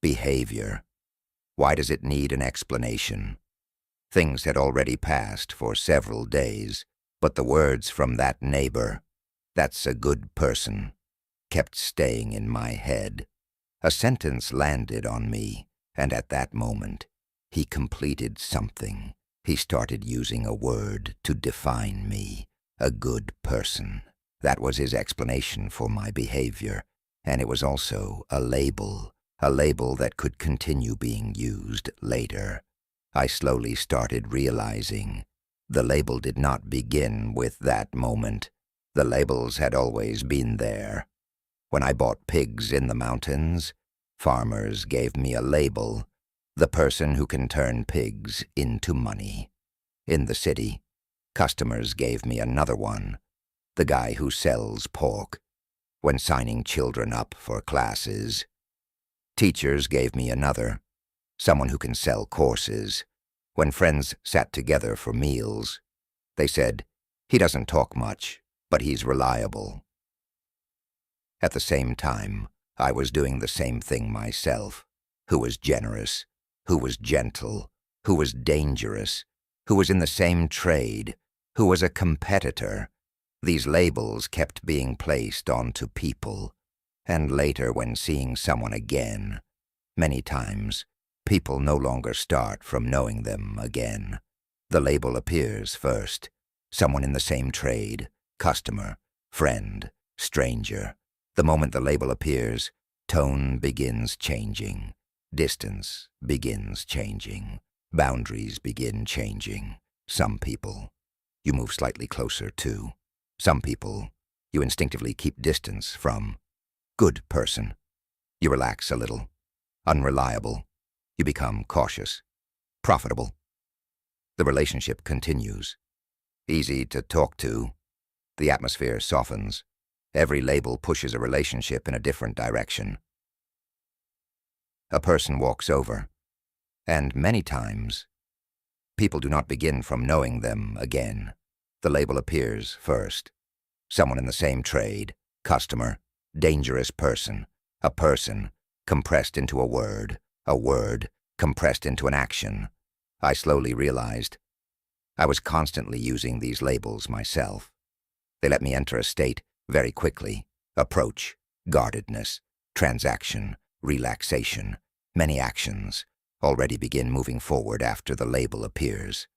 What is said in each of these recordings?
Behavior. Why does it need an explanation? Things had already passed for several days, but the words from that neighbor, "That's a good person," kept staying in my head. A sentence landed on me, and at that moment, he completed something. He started using a word to define me, a good person. That was his explanation for my behavior, and it was also a label that could continue being used later. I slowly started realizing the label did not begin with that moment. The labels had always been there. When I bought pigs in the mountains, farmers gave me a label, the person who can turn pigs into money. In the city, customers gave me another one, the guy who sells pork. When signing children up for classes, teachers gave me another, someone who can sell courses. When friends sat together for meals, they said, "He doesn't talk much, but he's reliable." At the same time, I was doing the same thing myself. Who was generous, who was gentle, who was dangerous, who was in the same trade, who was a competitor. These labels kept being placed onto people, and later when seeing someone again, many times, people no longer start from knowing them again. The label appears first, someone in the same trade, customer, friend, stranger. The moment the label appears, tone begins changing, distance begins changing, boundaries begin changing. Some people, you move slightly closer to. Some people, you instinctively keep distance from. Good person, you relax a little. Unreliable, you become cautious. Profitable, the relationship continues. Easy to talk to, the atmosphere softens. Every label pushes a relationship in a different direction. A person walks over, and many times, people do not begin from knowing them again. The label appears first. Someone in the same trade, customer, dangerous person, a person compressed into a word compressed into an action. I slowly realized I was constantly using these labels myself. They let me enter a state very quickly. Approach, guardedness, transaction, relaxation. Many actions already begin moving forward after the label appears.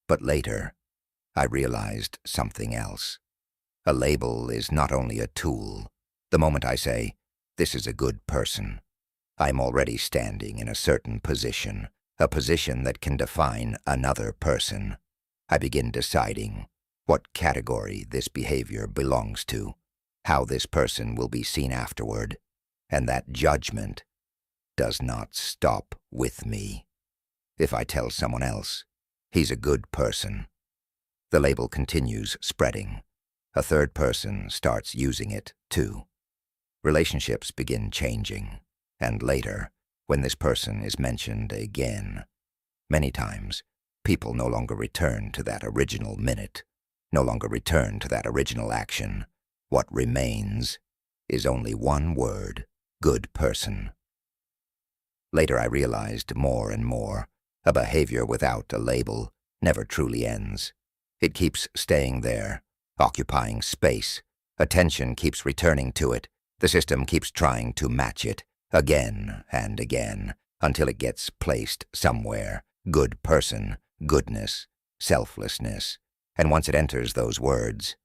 But later, I realized something else. A label is not only a tool. The moment I say, "This is a good person," I'm already standing in a certain position, a position that can define another person. I begin deciding what category this behavior belongs to, how this person will be seen afterward, and that judgment does not stop with me. If I tell someone else, "He's a good person," the label continues spreading. A third person starts using it too. Relationships begin changing, and later, when this person is mentioned again, many times, people no longer return to that original minute, no longer return to that original action. What remains is only one word, good person. Later I realized more and more, a behavior without a label never truly ends. It keeps staying there, occupying space. Attention keeps returning to it. The system keeps trying to match it again and again until it gets placed somewhere. Good person, goodness, selflessness. And once it enters those words,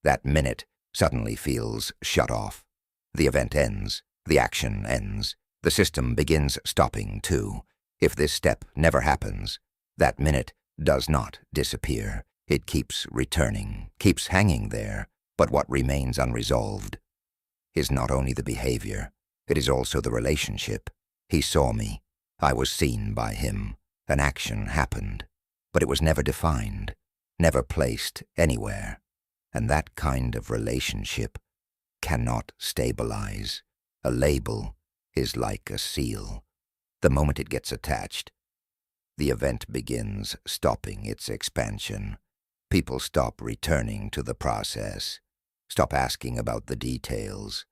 that minute suddenly feels shut off. The event ends. The action ends. The system begins stopping too. If this step never happens, that minute does not disappear. It keeps returning, keeps hanging there. But what remains unresolved is not only the behavior, it is also the relationship. He saw me. I was seen by him. An action happened, but it was never defined, never placed anywhere. And that kind of relationship cannot stabilize. A label is like a seal. The moment it gets attached, the event begins stopping its expansion. People stop returning to the process, stop asking about the details,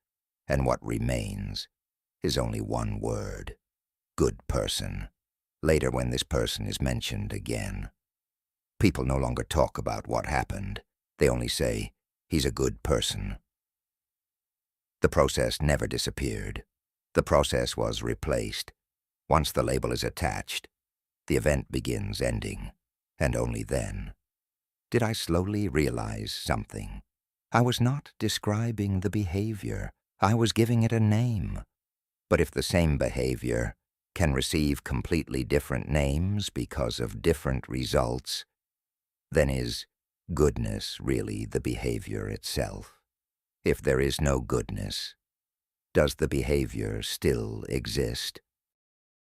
and what remains is only one word, good person, later when this person is mentioned again. People no longer talk about what happened. They only say, he's a good person. The process never disappeared. The process was replaced. Once the label is attached, the event begins ending, and only then. Did I slowly realize something? I was not describing the behavior. I was giving it a name. But if the same behavior can receive completely different names because of different results, then is goodness really the behavior itself? If there is no goodness, does the behavior still exist?